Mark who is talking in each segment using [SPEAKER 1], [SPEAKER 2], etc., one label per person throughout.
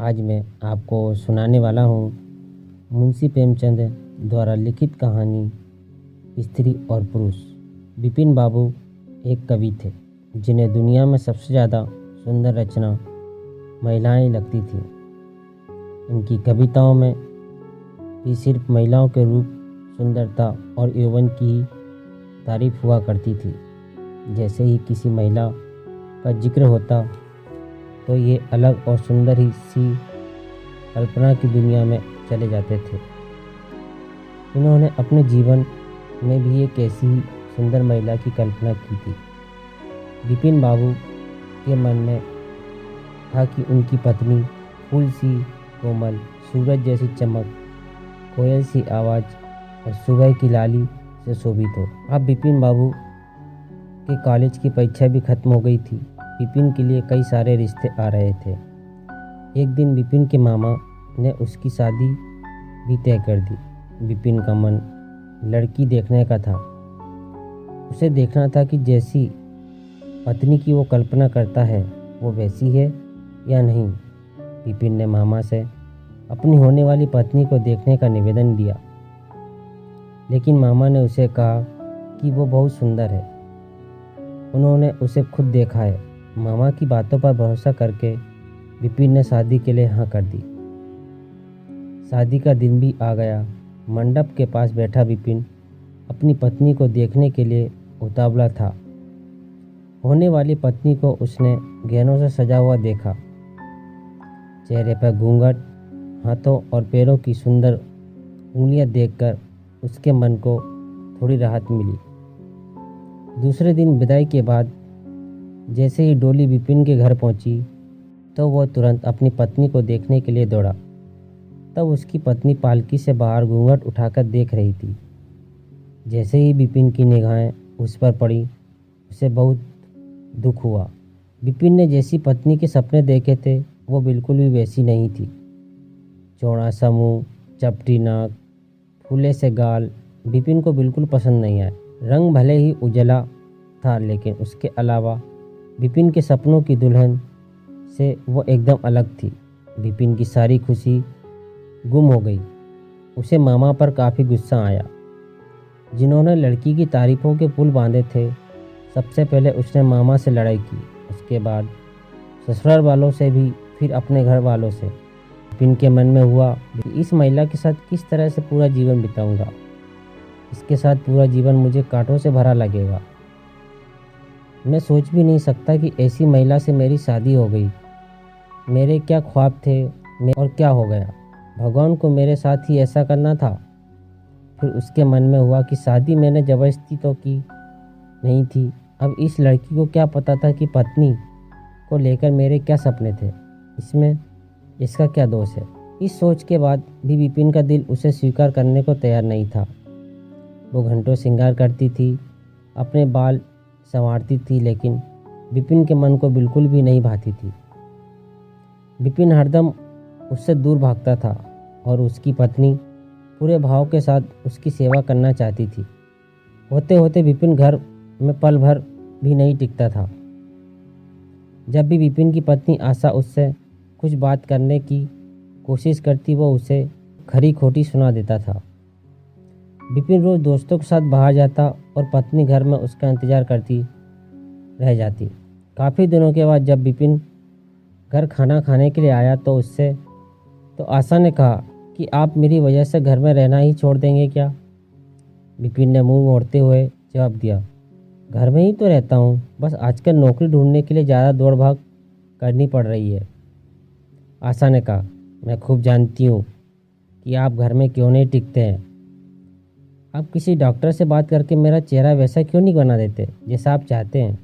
[SPEAKER 1] आज मैं आपको सुनाने वाला हूँ मुंशी प्रेमचंद द्वारा लिखित कहानी स्त्री और पुरुष। बिपिन बाबू एक कवि थे जिन्हें दुनिया में सबसे ज़्यादा सुंदर रचना महिलाएं लगती थीं। इनकी कविताओं में भी सिर्फ महिलाओं के रूप, सुंदरता और यौवन की ही तारीफ हुआ करती थी। जैसे ही किसी महिला का जिक्र होता तो ये अलग और सुंदर ही सी कल्पना की दुनिया में चले जाते थे। इन्होंने अपने जीवन में भी एक ऐसी ही सुंदर महिला की कल्पना की थी। बिपिन बाबू के मन में था कि उनकी पत्नी फूल सी कोमल, सूरज जैसी चमक, कोयल सी आवाज़ और सुबह की लाली से शोभित हो। अब बिपिन बाबू के कॉलेज की परीक्षा भी खत्म हो गई थी। बिपिन के लिए कई सारे रिश्ते आ रहे थे। एक दिन बिपिन के मामा ने उसकी शादी भी तय कर दी। बिपिन का मन लड़की देखने का था। उसे देखना था कि जैसी पत्नी की वो कल्पना करता है वो वैसी है या नहीं। बिपिन ने मामा से अपनी होने वाली पत्नी को देखने का निवेदन दिया, लेकिन मामा ने उसे कहा कि वो बहुत सुंदर है। उन्होंने उसे खुद देखा है। मामा की बातों पर भरोसा करके बिपिन ने शादी के लिए हाँ कर दी। शादी का दिन भी आ गया। मंडप के पास बैठा बिपिन अपनी पत्नी को देखने के लिए उतावला था। होने वाली पत्नी को उसने गहनों से सजा हुआ देखा। चेहरे पर घूंघट, हाथों और पैरों की सुंदर उंगलियां देखकर उसके मन को थोड़ी राहत मिली। दूसरे दिन विदाई के बाद जैसे ही डोली बिपिन के घर पहुंची तो वह तुरंत अपनी पत्नी को देखने के लिए दौड़ा। तब उसकी पत्नी पालकी से बाहर घूंघट उठाकर देख रही थी। जैसे ही बिपिन की निगाहें उस पर पड़ी, उसे बहुत दुख हुआ। बिपिन ने जैसी पत्नी के सपने देखे थे वो बिल्कुल भी वैसी नहीं थी। चौड़ा सा मुँह, चपटी नाक, फूले से गाल बिपिन को बिल्कुल पसंद नहीं आए। रंग भले ही उजला था, लेकिन उसके अलावा बिपिन के सपनों की दुल्हन से वो एकदम अलग थी। बिपिन की सारी खुशी गुम हो गई। उसे मामा पर काफ़ी गुस्सा आया, जिन्होंने लड़की की तारीफों के पुल बांधे थे। सबसे पहले उसने मामा से लड़ाई की, उसके बाद ससुराल वालों से भी, फिर अपने घर वालों से। बिपिन के मन में हुआ कि इस महिला के साथ किस तरह से पूरा जीवन बिताऊंगा। इसके साथ पूरा जीवन मुझे कांटों से भरा लगेगा। मैं सोच भी नहीं सकता कि ऐसी महिला से मेरी शादी हो गई। मेरे क्या ख्वाब थे और क्या हो गया। भगवान को मेरे साथ ही ऐसा करना था। फिर उसके मन में हुआ कि शादी मैंने ज़बरदस्ती तो की नहीं थी। अब इस लड़की को क्या पता था कि पत्नी को लेकर मेरे क्या सपने थे। इसमें इसका क्या दोष है। इस सोच के बाद भी बिपिन का दिल उसे स्वीकार करने को तैयार नहीं था। वो घंटों श्रृंगार करती थी, अपने बाल संवारती थी, लेकिन बिपिन के मन को बिल्कुल भी नहीं भाती थी। बिपिन हरदम उससे दूर भागता था और उसकी पत्नी पूरे भाव के साथ उसकी सेवा करना चाहती थी। होते होते बिपिन घर में पल भर भी नहीं टिकता था। जब भी बिपिन की पत्नी आशा उससे कुछ बात करने की कोशिश करती, वो उसे खरी खोटी सुना देता था। बिपिन रोज़ दोस्तों के साथ बाहर जाता और पत्नी घर में उसका इंतज़ार करती रह जाती। काफ़ी दिनों के बाद जब बिपिन घर खाना खाने के लिए आया तो आशा ने कहा कि आप मेरी वजह से घर में रहना ही छोड़ देंगे क्या। बिपिन ने मुंह मोड़ते हुए जवाब दिया, घर में ही तो रहता हूँ, बस आजकल नौकरी ढूंढने के लिए ज़्यादा दौड़ भाग करनी पड़ रही है। आशा ने कहा, मैं खूब जानती हूँ कि आप घर में क्यों नहीं टिकते हैं। आप किसी डॉक्टर से बात करके मेरा चेहरा वैसा क्यों नहीं बना देते जैसा आप चाहते हैं।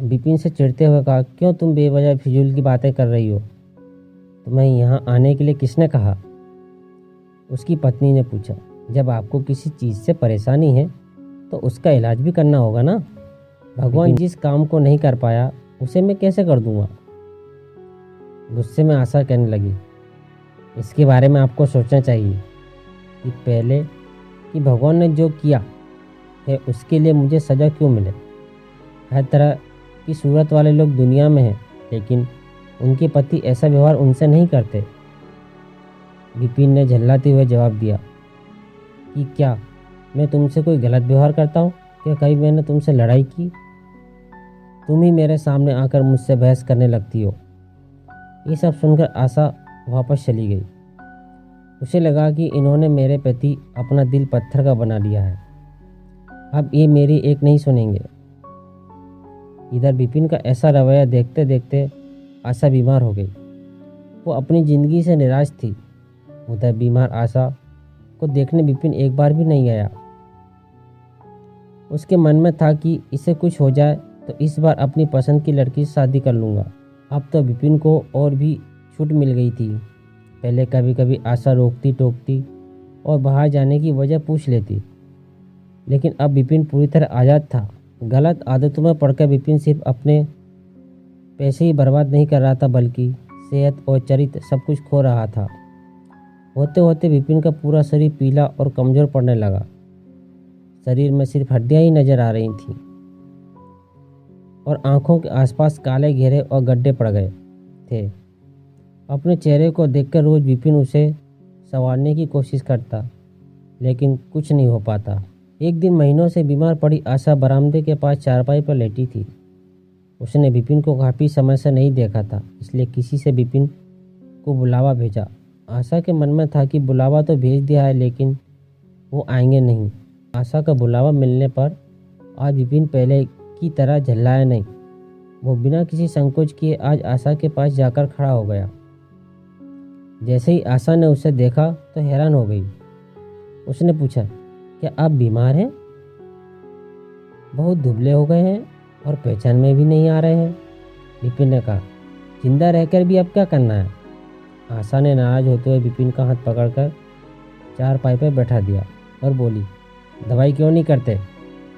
[SPEAKER 1] बिपिन से चिढ़ते हुए कहा, क्यों तुम बेवजह फिजूल की बातें कर रही हो। तुम्हें यहाँ आने के लिए किसने कहा। उसकी पत्नी ने पूछा, जब आपको किसी चीज़ से परेशानी है तो उसका इलाज भी करना होगा ना। भगवान जिस काम को नहीं कर पाया उसे मैं कैसे कर दूंगा। गुस्से में आशा कहने लगी, इसके बारे में आपको सोचना चाहिए कि पहले कि भगवान ने जो किया है उसके लिए मुझे सज़ा क्यों मिले। हर तरह की सूरत वाले लोग दुनिया में हैं, लेकिन उनके पति ऐसा व्यवहार उनसे नहीं करते। विपिन ने झल्लाते हुए जवाब दिया कि क्या मैं तुमसे कोई गलत व्यवहार करता हूँ? क्या कभी मैंने तुमसे लड़ाई की? तुम ही मेरे सामने आकर मुझसे बहस करने लगती हो। ये सब सुनकर आशा वापस चली गई। उसे लगा कि इन्होंने मेरे प्रति अपना दिल पत्थर का बना लिया है। अब ये मेरी एक नहीं सुनेंगे। इधर विपिन का ऐसा रवैया देखते देखते आशा बीमार हो गई। वो अपनी ज़िंदगी से निराश थी। उधर बीमार आशा को देखने विपिन एक बार भी नहीं आया। उसके मन में था कि इसे कुछ हो जाए तो इस बार अपनी पसंद की लड़की से शादी कर लूँगा। अब तो विपिन को और भी छूट मिल गई थी। पहले कभी कभी आशा रोकती टोकती और बाहर जाने की वजह पूछ लेती, लेकिन अब विपिन पूरी तरह आज़ाद था। गलत आदतों में पड़कर विपिन सिर्फ अपने पैसे ही बर्बाद नहीं कर रहा था, बल्कि सेहत और चरित्र सब कुछ खो रहा था। होते होते विपिन का पूरा शरीर पीला और कमज़ोर पड़ने लगा। शरीर में सिर्फ हड्डियां ही नजर आ रही थीं और आंखों के आसपास काले घेरे और गड्ढे पड़ गए थे। अपने चेहरे को देखकर रोज विपिन उसे संवारने की कोशिश करता, लेकिन कुछ नहीं हो पाता। एक दिन महीनों से बीमार पड़ी आशा बरामदे के पास चारपाई पर लेटी थी। उसने विपिन को काफ़ी समय से नहीं देखा था, इसलिए किसी से विपिन को बुलावा भेजा। आशा के मन में था कि बुलावा तो भेज दिया है, लेकिन वो आएंगे नहीं। आशा का बुलावा मिलने पर आज विपिन पहले की तरह झल्लाया नहीं। वो बिना किसी संकोच किए आज आशा के पास जाकर खड़ा हो गया। जैसे ही आशा ने उसे देखा तो हैरान हो गई। उसने पूछा, क्या आप बीमार हैं? बहुत दुबले हो गए हैं और पहचान में भी नहीं आ रहे हैं। विपिन ने कहा, जिंदा रहकर भी अब क्या करना है? आशा ने नाराज होते हुए विपिन का हाथ पकड़कर चारपाई पर बैठा दिया और बोली, दवाई क्यों नहीं करते?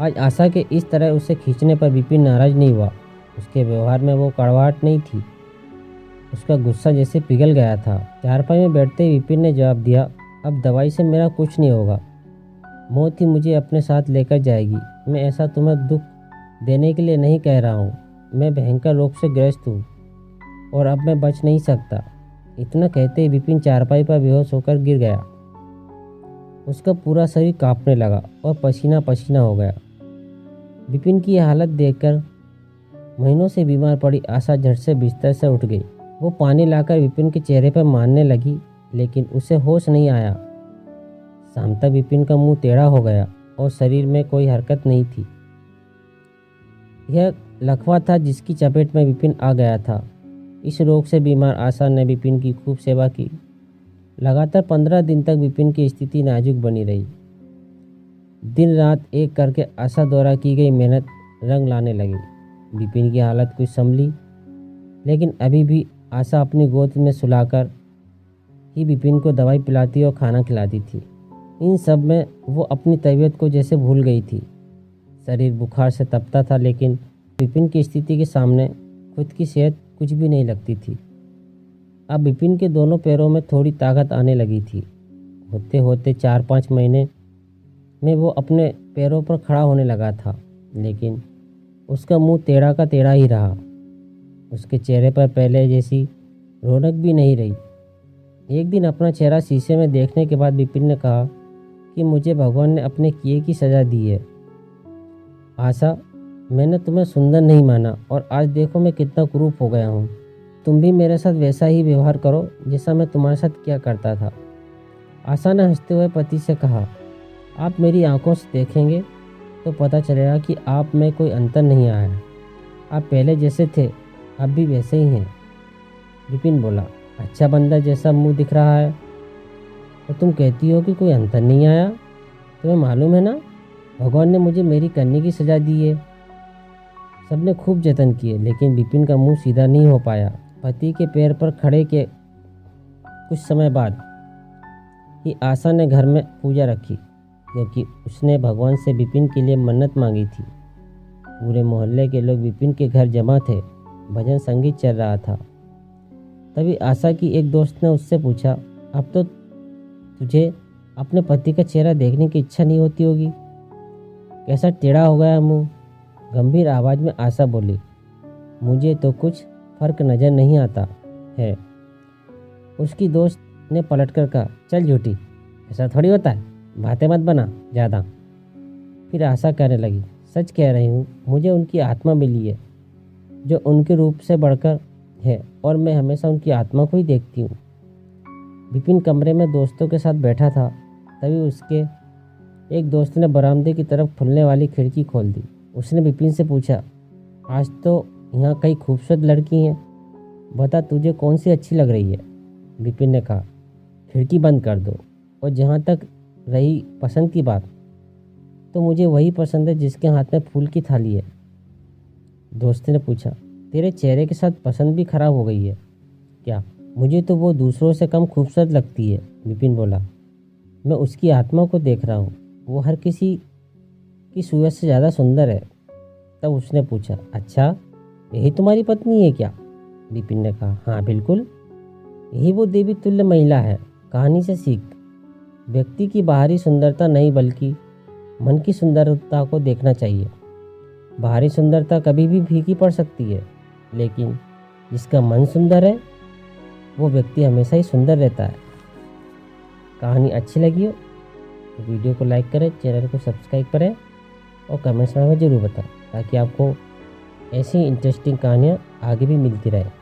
[SPEAKER 1] आज आशा के इस तरह उसे खींचने पर विपिन नाराज नहीं हुआ। उसके व्यवहार में वो कड़वाहट नहीं थी। उसका गुस्सा जैसे पिघल गया था। चारपाई में बैठते ही विपिन ने जवाब दिया, अब दवाई से मेरा कुछ नहीं होगा। मौत ही मुझे अपने साथ लेकर जाएगी। मैं ऐसा तुम्हें दुख देने के लिए नहीं कह रहा हूँ। मैं भयंकर रोग से ग्रस्त हूँ और अब मैं बच नहीं सकता। इतना कहते ही विपिन चारपाई पर बेहोश होकर गिर गया। उसका पूरा शरीर कांपने लगा और पसीना पसीना हो गया। विपिन की यह हालत देखकर महीनों से बीमार पड़ी आशा झट से बिस्तर से उठ गई। वो पानी लाकर विपिन के चेहरे पर मारने लगी, लेकिन उसे होश नहीं आया। शाम तक विपिन का मुंह टेढ़ा हो गया और शरीर में कोई हरकत नहीं थी। यह लकवा था जिसकी चपेट में विपिन आ गया था। इस रोग से बीमार आशा ने विपिन की खूब सेवा की। लगातार 15 दिन तक विपिन की स्थिति नाजुक बनी रही। दिन रात एक करके आशा द्वारा की गई मेहनत रंग लाने लगी। विपिन की हालत कुछ संभली, लेकिन अभी भी आशा अपनी गोद में सुलाकर ही विपिन को दवाई पिलाती और खाना खिलाती थी। इन सब में वो अपनी तबीयत को जैसे भूल गई थी। शरीर बुखार से तपता था, लेकिन विपिन की स्थिति के सामने खुद की सेहत कुछ भी नहीं लगती थी। अब विपिन के दोनों पैरों में थोड़ी ताकत आने लगी थी। होते होते 4-5 महीने में वो अपने पैरों पर खड़ा होने लगा था, लेकिन उसका मुंह टेढ़ा का टेढ़ा ही रहा। उसके चेहरे पर पहले जैसी रौनक भी नहीं रही। एक दिन अपना चेहरा शीशे में देखने के बाद विपिन ने कहा कि मुझे भगवान ने अपने किए की सज़ा दी है। आशा, मैंने तुम्हें सुंदर नहीं माना और आज देखो मैं कितना कुरूप हो गया हूँ। तुम भी मेरे साथ वैसा ही व्यवहार करो जैसा मैं तुम्हारे साथ किया करता था। आशा ने हंसते हुए पति से कहा, आप मेरी आंखों से देखेंगे तो पता चलेगा कि आप में कोई अंतर नहीं आया है। आप पहले जैसे थे अब भी वैसे ही हैं। विपिन बोला, अच्छा बंदर जैसा मुंह दिख रहा है और तुम कहती हो कि कोई अंतर नहीं आया। तुम्हें मालूम है ना, भगवान ने मुझे मेरी करने की सज़ा दी है। सबने खूब जतन किए, लेकिन विपिन का मुंह सीधा नहीं हो पाया। पति के पैर पर खड़े के कुछ समय बाद ही आशा ने घर में पूजा रखी, क्योंकि उसने भगवान से विपिन के लिए मन्नत मांगी थी। पूरे मोहल्ले के लोग विपिन के घर जमा थे। भजन संगीत चल रहा था। तभी आशा की एक दोस्त ने उससे पूछा, अब तो तुझे अपने पति का चेहरा देखने की इच्छा नहीं होती होगी, कैसा टेढ़ा हो गया मुंह। गंभीर आवाज़ में आशा बोली, मुझे तो कुछ फर्क नज़र नहीं आता है। उसकी दोस्त उसने पलटकर कहा, चल झूठी, ऐसा थोड़ी होता है, बातें मत बना ज़्यादा। फिर आशा कहने लगी, सच कह रही हूँ, मुझे उनकी आत्मा मिली है जो उनके रूप से बढ़कर है और मैं हमेशा उनकी आत्मा को ही देखती हूँ। विपिन कमरे में दोस्तों के साथ बैठा था, तभी उसके एक दोस्त ने बरामदे की तरफ खुलने वाली खिड़की खोल दी। उसने विपिन से पूछा, आज तो यहाँ कई खूबसूरत लड़की हैं, बता तुझे कौन सी अच्छी लग रही है। विपिन ने कहा, खिड़की बंद कर दो, और जहाँ तक रही पसंद की बात, तो मुझे वही पसंद है जिसके हाथ में फूल की थाली है। दोस्त ने पूछा, तेरे चेहरे के साथ पसंद भी खराब हो गई है क्या? मुझे तो वो दूसरों से कम खूबसूरत लगती है। विपिन बोला, मैं उसकी आत्मा को देख रहा हूँ, वो हर किसी की सूरत से ज़्यादा सुंदर है। तब उसने पूछा, अच्छा यही तुम्हारी पत्नी है क्या? विपिन ने कहा, हाँ बिल्कुल, यही वो देवी तुल्य महिला है। कहानी से सीख, व्यक्ति की बाहरी सुंदरता नहीं बल्कि मन की सुंदरता को देखना चाहिए। बाहरी सुंदरता कभी भी फीकी पड़ सकती है, लेकिन जिसका मन सुंदर है वो व्यक्ति हमेशा ही सुंदर रहता है। कहानी अच्छी लगी हो तो वीडियो को लाइक करें, चैनल को सब्सक्राइब करें और कमेंट्स में हमें ज़रूर बताएं, ताकि आपको ऐसी इंटरेस्टिंग कहानियाँ आगे भी मिलती रहे।